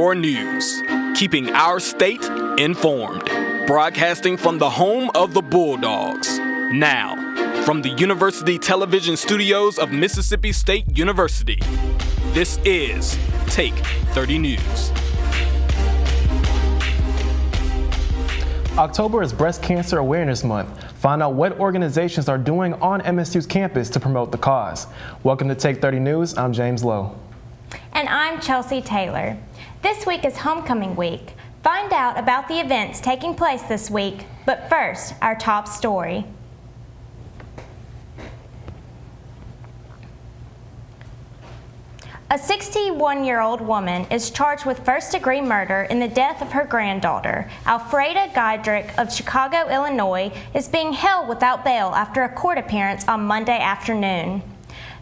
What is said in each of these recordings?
4 News, keeping our state informed. Broadcasting from the home of the Bulldogs. Now, from the University Television Studios of Mississippi State University, this is Take 30 News. October is Breast Cancer Awareness Month. Find out what organizations are doing on MSU's campus to promote the cause. Welcome to Take 30 News. I'm James Lowe. And I'm Chelsea Taylor. This week is Homecoming Week. Find out about the events taking place this week, but first, our top story. A 61-year-old woman is charged with first-degree murder in the death of her granddaughter. Alfreda Geidrich of Chicago, Illinois, is being held without bail after a court appearance on Monday afternoon.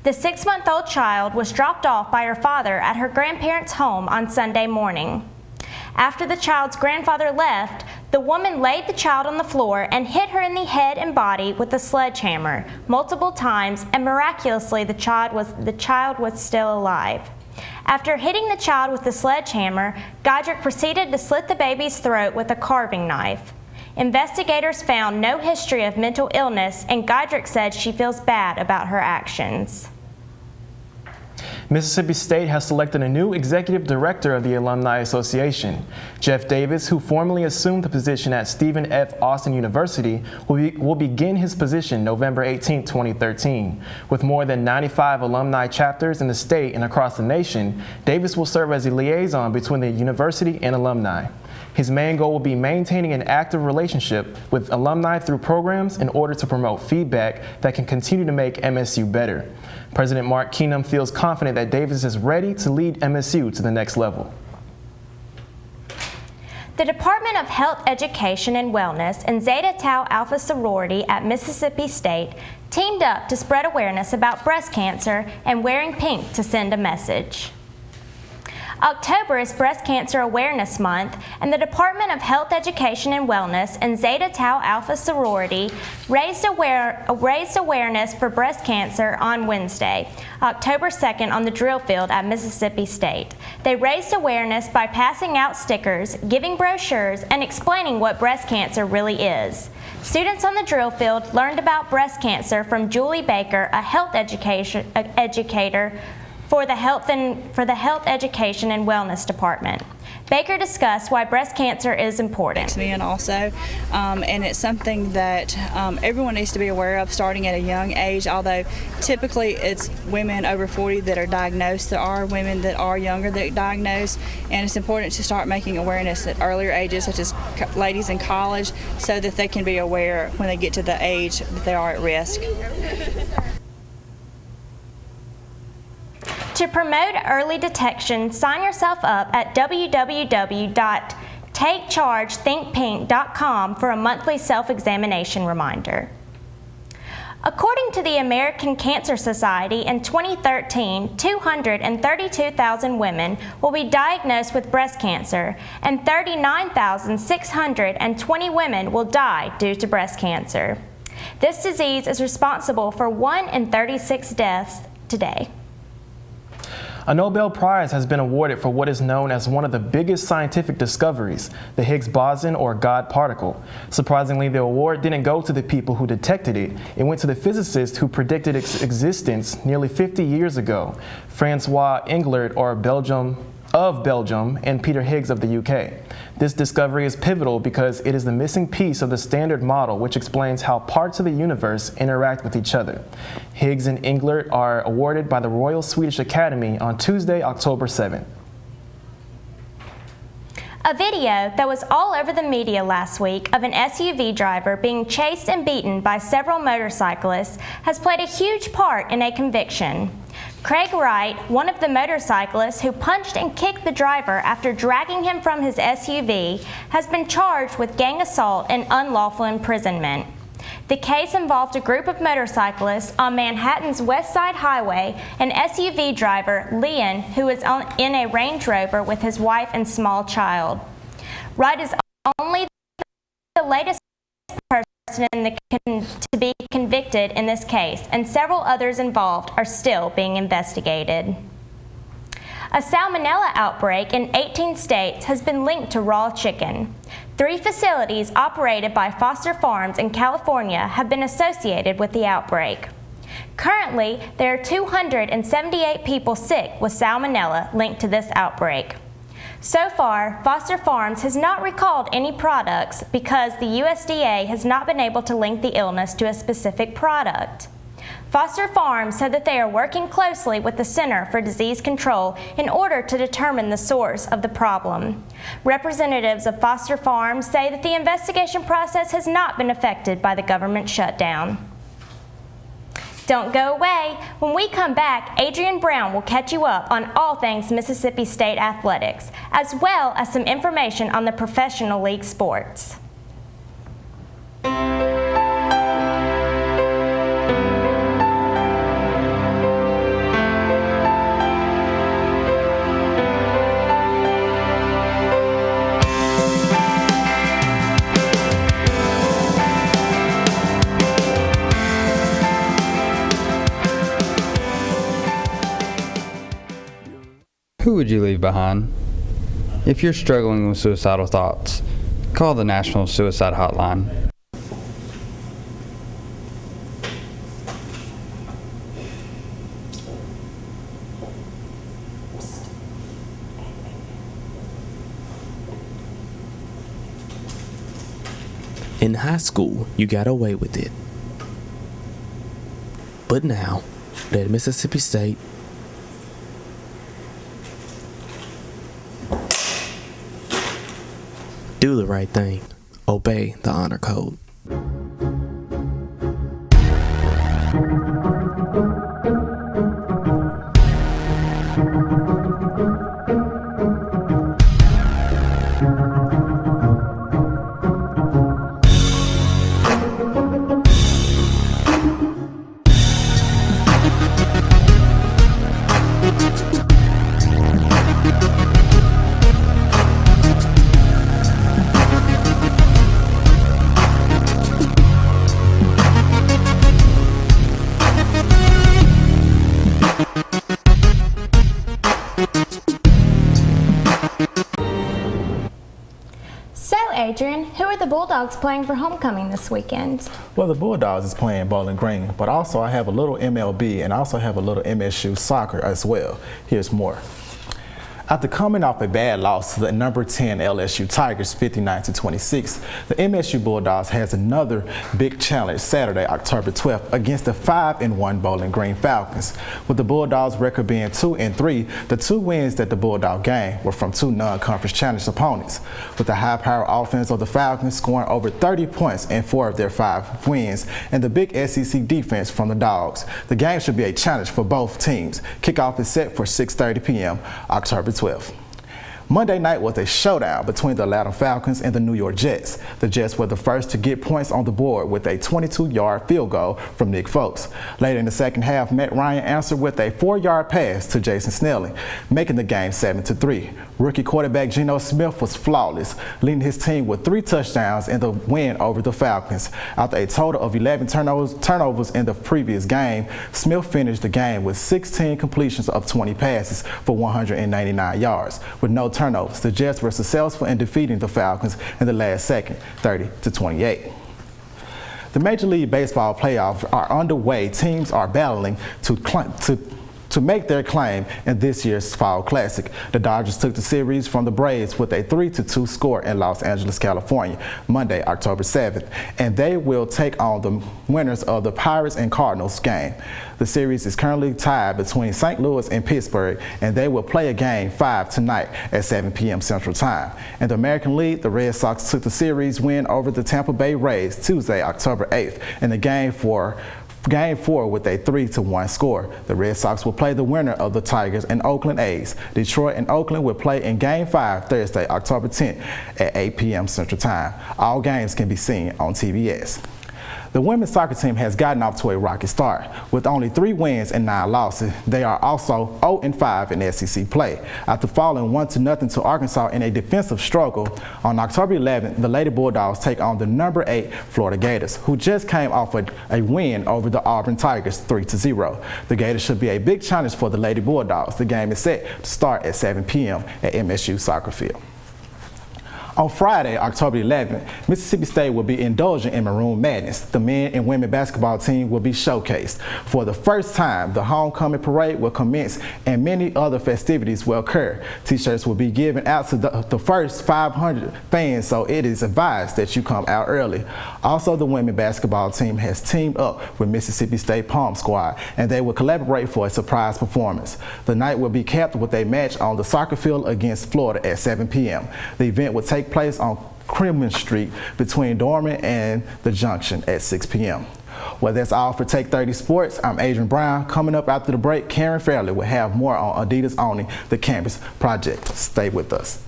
The 6-month-old child was dropped off by her father at her grandparents' home on Sunday morning. After the child's grandfather left, the woman laid the child on the floor and hit her in the head and body with a sledgehammer multiple times, and miraculously the child was still alive. After hitting the child with the sledgehammer, Geidrich proceeded to slit the baby's throat with a carving knife. Investigators found no history of mental illness, and Geidrich said she feels bad about her actions. Mississippi State has selected a new executive director of the Alumni Association. Jeff Davis, who formerly assumed the position at Stephen F. Austin University, will begin his position November 18, 2013. With more than 95 alumni chapters in the state and across the nation, Davis will serve as a liaison between the university and alumni. His main goal will be maintaining an active relationship with alumni through programs in order to promote feedback that can continue to make MSU better. President Mark Keenum feels confident that Davis is ready to lead MSU to the next level. The Department of Health Education and Wellness and Zeta Tau Alpha sorority at Mississippi State teamed up to spread awareness about breast cancer and wearing pink to send a message. October is Breast Cancer Awareness Month, and the Department of Health Education and Wellness and Zeta Tau Alpha sorority raised awareness for breast cancer on Wednesday, October 2nd, on the drill field at Mississippi State. They raised awareness by passing out stickers, giving brochures, and explaining what breast cancer really is. Students on the drill field learned about breast cancer from Julie Baker, a health educator for the Health Education and Wellness Department. Baker discussed why breast cancer is important. Men also, and it's something that everyone needs to be aware of starting at a young age, although typically it's women over 40 that are diagnosed. There are women that are younger that are diagnosed, and it's important to start making awareness at earlier ages, such as ladies in college, so that they can be aware when they get to the age that they are at risk. To promote early detection, sign yourself up at www.takechargethinkpink.com for a monthly self-examination reminder. According to the American Cancer Society, in 2013, 232,000 women will be diagnosed with breast cancer, and 39,620 women will die due to breast cancer. This disease is responsible for 1 in 36 deaths today. A Nobel Prize has been awarded for what is known as one of the biggest scientific discoveries, the Higgs boson, or God particle. Surprisingly, the award didn't go to the people who detected it. It went to the physicist who predicted its existence nearly 50 years ago, Francois Englert of Belgium and Peter Higgs of the UK. This discovery is pivotal because it is the missing piece of the Standard Model, which explains how parts of the universe interact with each other. Higgs and Englert are awarded by the Royal Swedish Academy on Tuesday, October 7th. A video that was all over the media last week of an SUV driver being chased and beaten by several motorcyclists has played a huge part in a conviction. Craig Wright, one of the motorcyclists who punched and kicked the driver after dragging him from his SUV, has been charged with gang assault and unlawful imprisonment. The case involved a group of motorcyclists on Manhattan's West Side Highway, and SUV driver Leon, who was in a Range Rover with his wife and small child. Wright is only the latest person to be convicted in this case, and several others involved are still being investigated. A salmonella outbreak in 18 states has been linked to raw chicken. 3 facilities operated by Foster Farms in California have been associated with the outbreak. Currently, there are 278 people sick with salmonella linked to this outbreak. So far, Foster Farms has not recalled any products because the USDA has not been able to link the illness to a specific product. Foster Farms said that they are working closely with the Center for Disease Control in order to determine the source of the problem. Representatives of Foster Farms say that the investigation process has not been affected by the government shutdown. Don't go away. When we come back, Adrian Brown will catch you up on all things Mississippi State athletics, as well as some information on the professional league sports. Who would you leave behind? If you're struggling with suicidal thoughts, call the National Suicide Hotline. In high school, you got away with it. But now, at Mississippi State, do the right thing. Obey the honor code. Adrian, who are the Bulldogs playing for homecoming this weekend? Well, the Bulldogs is playing Bowling Green, but also I have a little MLB and I also have a little MSU soccer as well. Here's more. After coming off a bad loss to the number 10 LSU Tigers 59-26, the MSU Bulldogs has another big challenge Saturday, October 12th against the 5-1 Bowling Green Falcons. With the Bulldogs record being 2-3, the 2 wins that the Bulldog gained were from 2 non-conference challenged opponents. With the high-powered offense of the Falcons scoring over 30 points in 4 of their 5 wins and the big SEC defense from the Dogs, the game should be a challenge for both teams. Kickoff is set for 6:30 p.m. October 12th. Monday night was a showdown between the Atlanta Falcons and the New York Jets. The Jets were the first to get points on the board with a 22-yard field goal from Nick Foles. Later in the second half, Matt Ryan answered with a 4-yard pass to Jason Snelling, making the game 7-3. Rookie quarterback Geno Smith was flawless, leading his team with 3 touchdowns in the win over the Falcons. After a total of 11 turnovers in the previous game, Smith finished the game with 16 completions of 20 passes for 199 yards. With no turnovers, the Jets were successful in defeating the Falcons in the last second, 30-28. The Major League Baseball playoffs are underway. Teams are battling to make their claim in this year's Fall Classic. The Dodgers took the series from the Braves with a 3-2 score in Los Angeles, California, Monday, October 7th, and they will take on the winners of the Pirates and Cardinals game. The series is currently tied between St. Louis and Pittsburgh, and they will play a Game 5 tonight at 7 p.m. Central Time. In the American League, the Red Sox took the series win over the Tampa Bay Rays Tuesday, October 8th, in the Game 4 with a 3-1 score. The Red Sox will play the winner of the Tigers and Oakland A's. Detroit and Oakland will play in Game 5 Thursday, October 10th at 8 p.m. Central Time. All games can be seen on TBS. The women's soccer team has gotten off to a rocky start. With only 3 wins and 9 losses, they are also 0-5 in SEC play. After falling 1-0 to Arkansas in a defensive struggle, on October 11th, the Lady Bulldogs take on the number 8 Florida Gators, who just came off a win over the Auburn Tigers 3-0. The Gators should be a big challenge for the Lady Bulldogs. The game is set to start at 7 p.m. at MSU Soccer Field. On Friday, October 11th, Mississippi State will be indulging in Maroon Madness. The men and women basketball team will be showcased. For the first time, the homecoming parade will commence and many other festivities will occur. T-shirts will be given out to the first 500 fans, so it is advised that you come out early. Also, the women basketball team has teamed up with Mississippi State Palm Squad, and they will collaborate for a surprise performance. The night will be capped with a match on the soccer field against Florida at 7 p.m. The event will take place on Creamman Street between Dorman and the Junction at 6 p.m. Well, that's all for Take 30 Sports. I'm Adrian Brown. Coming up after the break, Karen Fairley will have more on Adidas owning the campus project. Stay with us.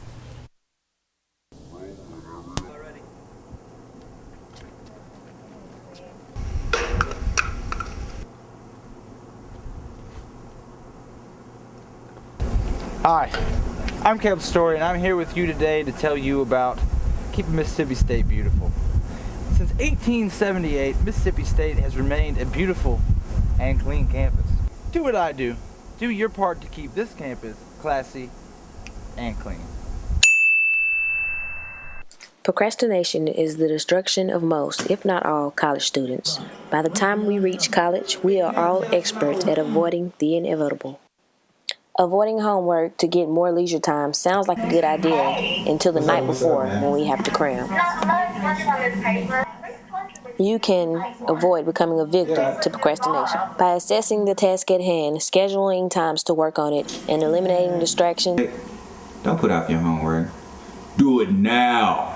Hi, I'm Caleb Story, and I'm here with you today to tell you about keeping Mississippi State beautiful. Since 1878, Mississippi State has remained a beautiful and clean campus. Do what I do. Do your part to keep this campus classy and clean. Procrastination is the destruction of most, if not all, college students. By the time we reach college, we are all experts at avoiding the inevitable. Avoiding homework to get more leisure time sounds like a good idea until the night before when we have to cram. You can avoid becoming a victim to procrastination by assessing the task at hand, scheduling times to work on it, and eliminating distractions. Don't put off your homework. Do it now.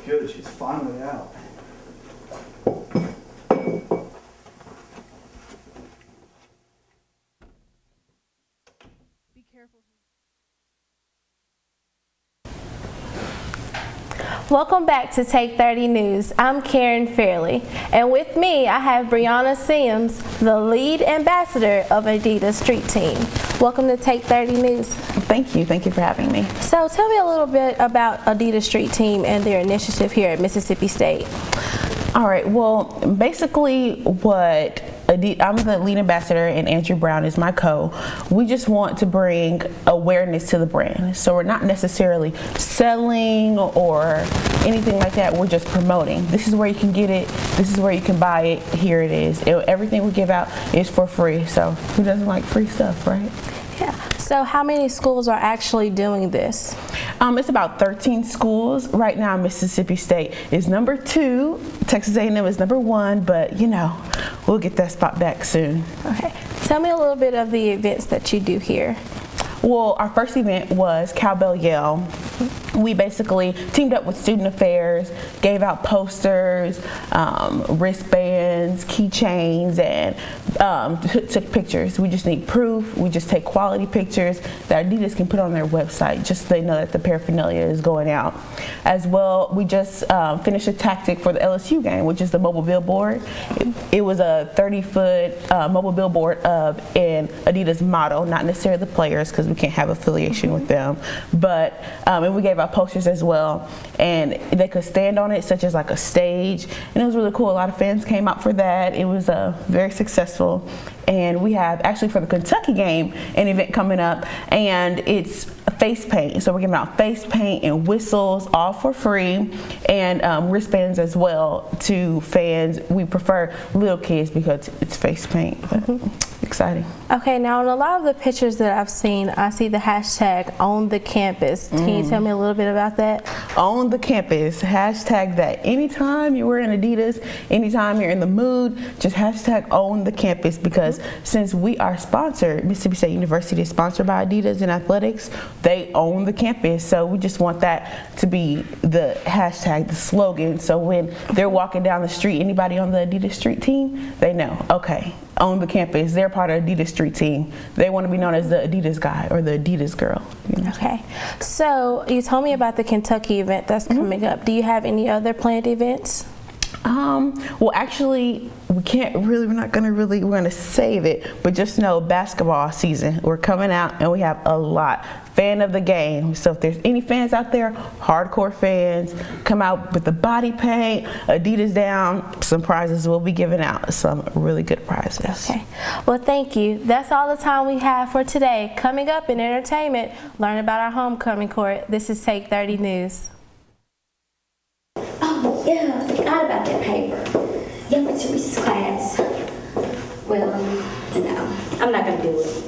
Good, she's finally out. Be careful. Welcome back to Take 30 News. I'm Karen Fairley, and with me I have Brianna Sims, the lead ambassador of Adidas Street Team. Welcome to Take 30 News. Thank you for having me. So tell me a little bit about Adidas Street Team and their initiative here at Mississippi State. All right, well, basically I'm the lead ambassador and Andrew Brown is my co. We just want to bring awareness to the brand. So we're not necessarily selling or anything like that. We're just promoting. This is where you can get it. This is where you can buy it. Here it is. Everything we give out is for free. So who doesn't like free stuff, right? Yeah. So how many schools are actually doing this? It's about 13 schools. Right now, Mississippi State is number 2. Texas A&M is number 1, but we'll get that spot back soon. Okay. Tell me a little bit of the events that you do here. Well, our first event was Cowbell Yell. We basically teamed up with Student Affairs, gave out posters, wristbands, keychains, and took pictures. We just need proof. We just take quality pictures that Adidas can put on their website just so they know that the paraphernalia is going out. As well, we just finished a tactic for the LSU game, which is the mobile billboard. It was a 30-foot mobile billboard of an Adidas motto, not necessarily the players because we can't have affiliation with them, but and we gave out posters as well, and they could stand on it, such as like a stage, and it was really cool. A lot of fans came out for that. It was very successful, and we have actually for the Kentucky game an event coming up, and it's face paint. So we're giving out face paint and whistles, all for free, and wristbands as well to fans. We prefer little kids because it's face paint. But exciting. Okay, now in a lot of the pictures that I've seen, I see the hashtag Own the Campus. Can you tell me a little bit about that? Own the Campus. Hashtag that. Anytime you're wearing Adidas, anytime you're in the mood, just hashtag Own the Campus, because since we are sponsored, Mississippi State University is sponsored by Adidas in athletics, they own the campus. So we just want that to be the hashtag, the slogan. So when they're walking down the street, anybody on the Adidas street team, they know, okay, own the campus. They're part of Adidas street team. They want to be known as the Adidas guy or the Adidas girl. You know? Okay. So you told me about the Kentucky event that's coming up. Do you have any other planned events? Well, actually, we're going to save it, but just know basketball season, we're coming out and we have a lot. Fan of the game. So if there's any fans out there, hardcore fans, come out with the body paint, Adidas down, some prizes will be given out, some really good prizes. Okay. Well, thank you. That's all the time we have for today. Coming up in entertainment, learn about our homecoming court. This is Take 30 News. Oh, yeah, I forgot about that paper. Yeah, for Teresa's class. Well, no, I'm not going to do it.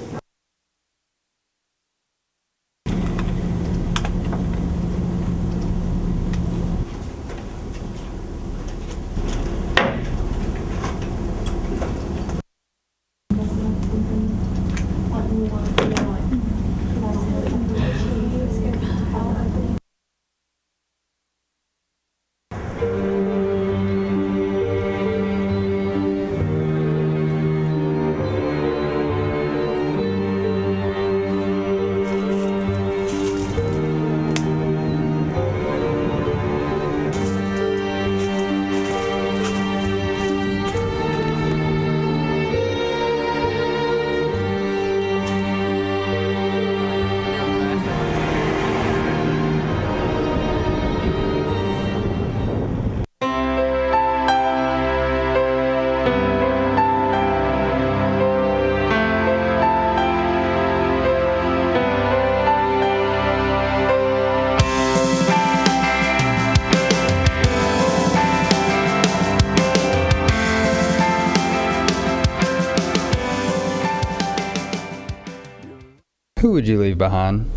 Who would you leave behind?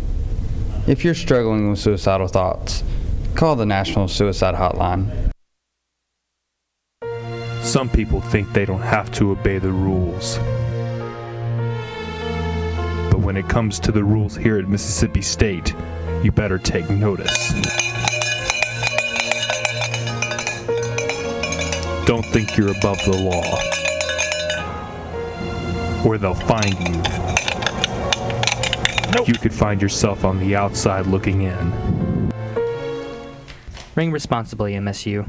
If you're struggling with suicidal thoughts, call the National Suicide Hotline. Some people think they don't have to obey the rules. But when it comes to the rules here at Mississippi State, you better take notice. Don't think you're above the law, or they'll find you. You could find yourself on the outside looking in. Ring responsibly, MSU.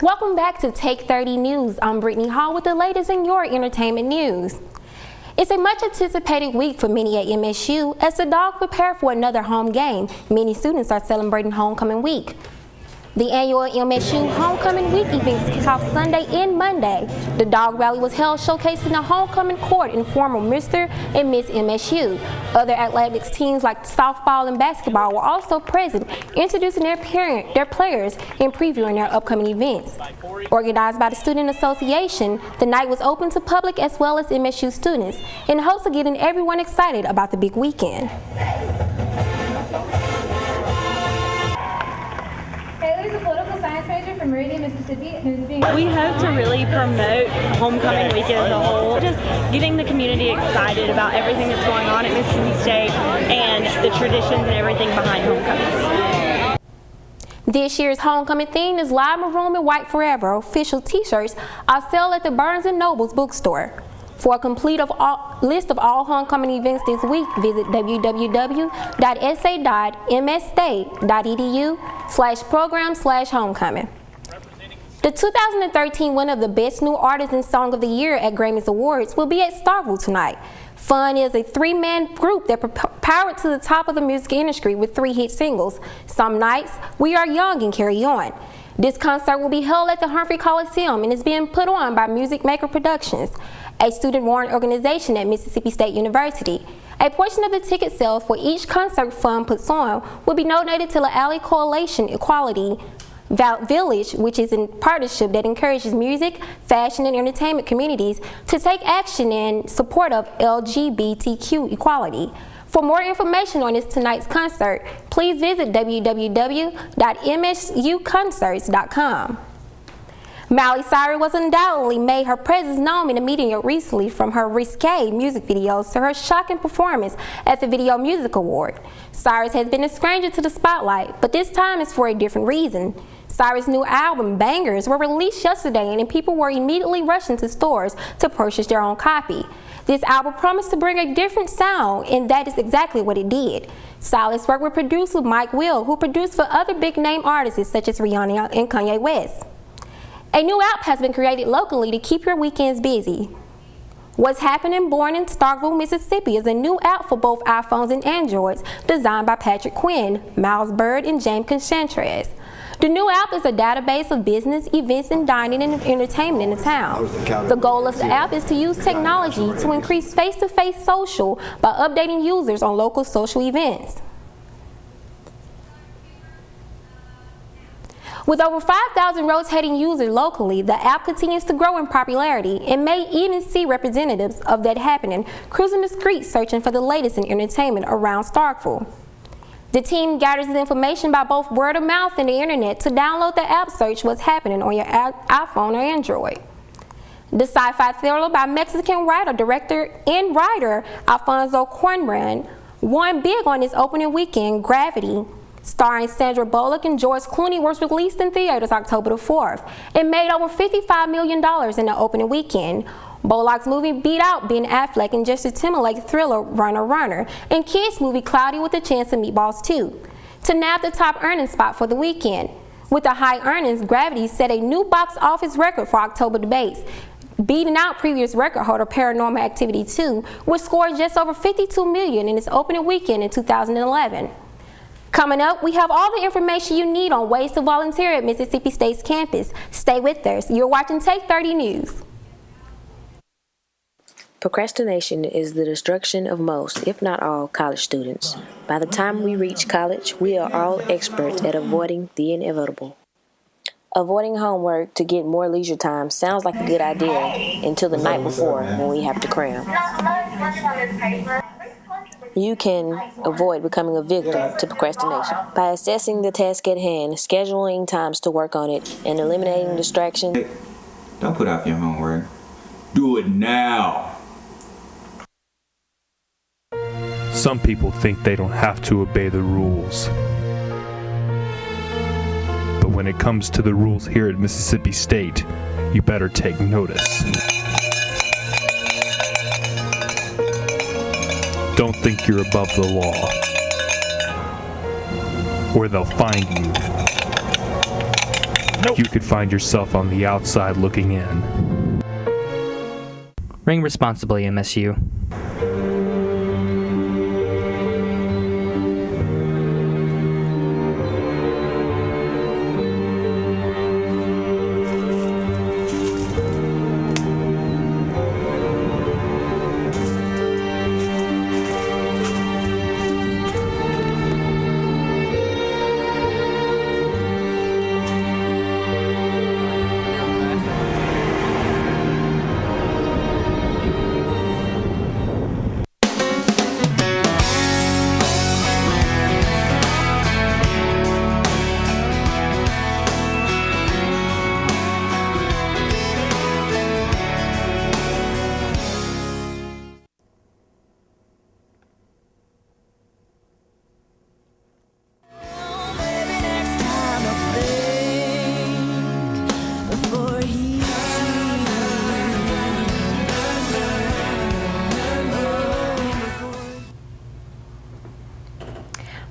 Welcome back to Take 30 News. I'm Brittany Hall with the latest in your entertainment news. It's a much anticipated week for many at MSU as the Dogs prepare for another home game. Many students are celebrating homecoming week. The annual MSU Homecoming Week events kick off Sunday and Monday. The Dog Rally was held showcasing the homecoming court in form of Mr. and Miss MSU. Other athletics teams like softball and basketball were also present, introducing their players and previewing their upcoming events. Organized by the Student Association, the night was open to public as well as MSU students in hopes of getting everyone excited about the big weekend. Taylor's a political science major from Meridian, Mississippi, who's being... We hope to really promote homecoming weekend as a whole, just getting the community excited about everything that's going on at Mississippi State and the traditions and everything behind homecoming. This year's homecoming theme is Live Maroon and White Forever. Official t-shirts are sold at the Barnes & Noble's bookstore. For a complete list of all homecoming events this week, visit www.sa.msstate.edu/program/homecoming. The 2013 winner of the Best New Artist and Song of the Year at Grammys Awards will be at Starkville tonight. Fun is a three-man group that powered to the top of the music industry with 3 hit singles, Some Nights, We Are Young, and Carry On. This concert will be held at the Humphrey Coliseum and is being put on by Music Maker Productions, a student-run organization at Mississippi State University. A portion of the ticket sales for each concert fund puts on will be donated to the Alley Coalition Equality Village, which is a partnership that encourages music, fashion, and entertainment communities to take action in support of LGBTQ equality. For more information on tonight's concert, please visit www.msuconcerts.com. Miley Cyrus was undoubtedly made her presence known in the media recently, from her risque music videos to her shocking performance at the Video Music Award. Cyrus has been a stranger to the spotlight, but this time is for a different reason. Cyrus' new album, Bangers, were released yesterday, and people were immediately rushing to stores to purchase their own copy. This album promised to bring a different sound, and that is exactly what it did. Cyrus worked with producer Mike Will, who produced for other big-name artists such as Rihanna and Kanye West. A new app has been created locally to keep your weekends busy. What's Happening, born in Starkville, Mississippi, is a new app for both iPhones and Androids, designed by Patrick Quinn, Miles Bird, and James Concentraz. The new app is a database of business, events, and dining and entertainment in the town. The goal of the app is to use technology to increase face-to-face social by updating users on local social events. With over 5,000 rotating users locally, the app continues to grow in popularity and may even see representatives of that happening cruising the streets searching for the latest in entertainment around Starkville. The team gathers information by both word of mouth and the internet. To download the app, search What's Happening on your iPhone or Android. The sci-fi thriller by Mexican writer, director, and writer Alfonso Cuarón won big on its opening weekend. Gravity, starring Sandra Bullock and George Clooney, was released in theaters October the 4th. It made over $55 million in the opening weekend. Bullock's movie beat out Ben Affleck and Justin Timberlake's thriller Runner, and Kids' movie Cloudy with a Chance of Meatballs 2, to nab the top earning spot for the weekend. With the high earnings, Gravity set a new box office record for October debates, beating out previous record holder Paranormal Activity 2, which scored just over $52 million in its opening weekend in 2011. Coming up, we have all the information you need on ways to volunteer at Mississippi State's campus. Stay with us. You're watching Take 30 News. Procrastination is the destruction of most, if not all, college students. By the time we reach college, we are all experts at avoiding the inevitable. Avoiding homework to get more leisure time sounds like a good idea until the night before, when we have to cram. You can avoid becoming a victim to procrastination by assessing the task at hand, scheduling times to work on it, and eliminating distractions. Don't put off your homework. Do it now. Some people think they don't have to obey the rules. But when it comes to the rules here at Mississippi State, you better take notice. Don't think you're above the law, or they'll find you. Nope. You could find yourself on the outside looking in. Ring responsibly, MSU.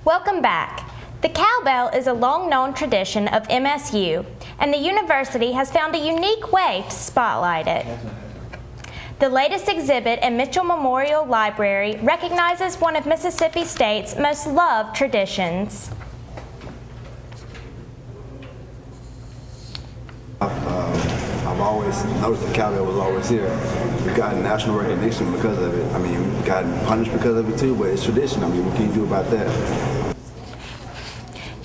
Welcome back. The cowbell is a long-known tradition of MSU, and the university has found a unique way to spotlight it. The latest exhibit in Mitchell Memorial Library recognizes one of Mississippi State's most loved traditions. I I've always noticed that cowbell was always here. We've gotten national recognition because of it. I mean, we've gotten punished because of it too, but it's tradition. I mean, what can you do about that?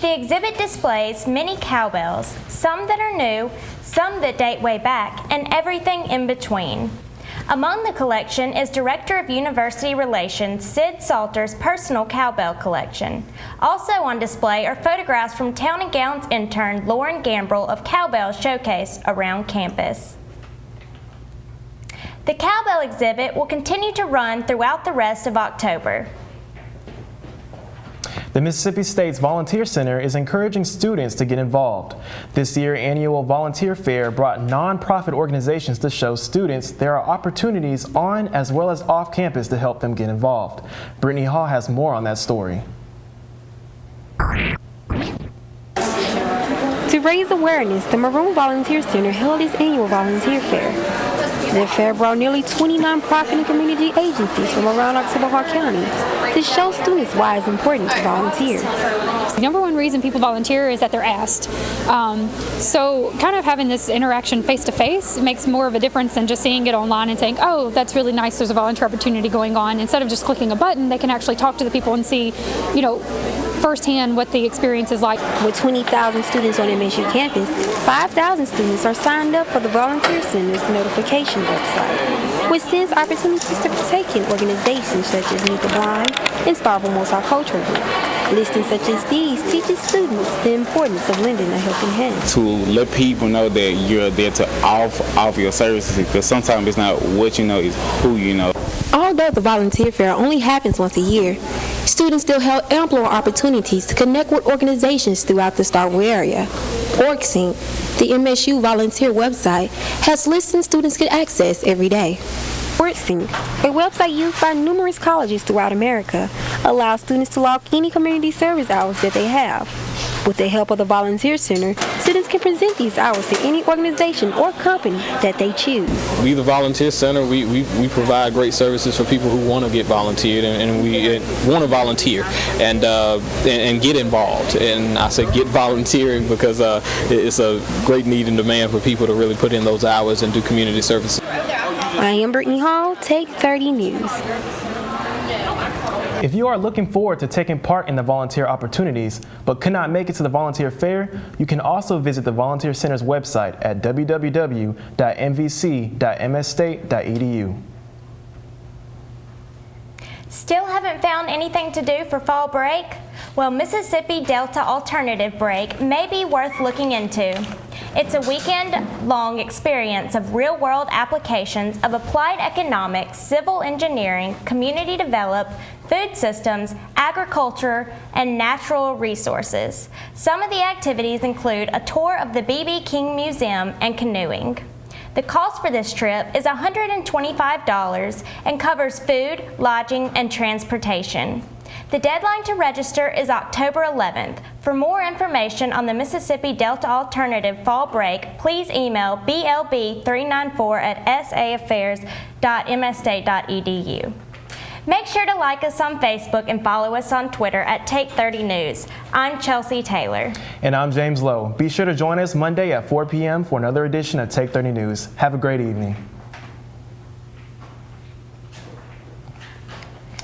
The exhibit displays many cowbells, some that are new, some that date way back, and everything in between. Among the collection is Director of University Relations Sid Salter's personal cowbell collection. Also on display are photographs from Town and Gowns intern Lauren Gambrell of cowbells showcased around campus. The cowbell exhibit will continue to run throughout the rest of October. The Mississippi State's Volunteer Center is encouraging students to get involved. This year's annual volunteer fair brought nonprofit organizations to show students there are opportunities on as well as off campus to help them get involved. Brittany Hall has more on that story. To raise awareness, the Maroon Volunteer Center held its annual volunteer fair. The fair brought nearly 20 nonprofit and community agencies from around Oktibbeha County to show students why it's important to volunteer. The number one reason people volunteer is that they're asked. So kind of having this interaction face-to-face makes more of a difference than just seeing it online and saying, oh, that's really nice, there's a volunteer opportunity going on. Instead of just clicking a button, they can actually talk to the people and see, firsthand what the experience is like. With 20,000 students on MSU campus, 5,000 students are signed up for the Volunteer Center's notification website, which sends opportunities to partake in organizations such as Meet the Blind and Starville Multicultural Group. Listings such as these teaches students the importance of lending a helping hand. To let people know that you're there to offer your services, because sometimes it's not what you know, it's who you know. Although the volunteer fair only happens once a year, students still have ample opportunities to connect with organizations throughout the Starkville area. OrgSync, the MSU volunteer website, has listings students can access every day. OrgSync, a website used by numerous colleges throughout America, allows students to log any community service hours that they have. With the help of the Volunteer Center, students can present these hours to any organization or company that they choose. We, the Volunteer Center, we provide great services for people who want to get volunteered and we want to volunteer and get involved. And I say get volunteering because it's a great need and demand for people to really put in those hours and do community service. I am Brittany Hall, Take 30 News. If you are looking forward to taking part in the volunteer opportunities but could not make it to the volunteer fair, you can also visit the Volunteer Center's website at www.mvc.msstate.edu. Still haven't found anything to do for fall break? Well, Mississippi Delta Alternative Break may be worth looking into. It's a weekend-long experience of real-world applications of applied economics, civil engineering, community development, food systems, agriculture, and natural resources. Some of the activities include a tour of the B.B. King Museum and canoeing. The cost for this trip is $125 and covers food, lodging, and transportation. The deadline to register is October 11th. For more information on the Mississippi Delta Alternative Fall Break, please email blb394@saaffairs.msstate.edu. Make sure to like us on Facebook and follow us on Twitter at Take 30 News. I'm Chelsea Taylor. And I'm James Lowe. Be sure to join us Monday at 4 p.m. for another edition of Take 30 News. Have a great evening.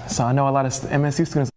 So I know a lot of MSU students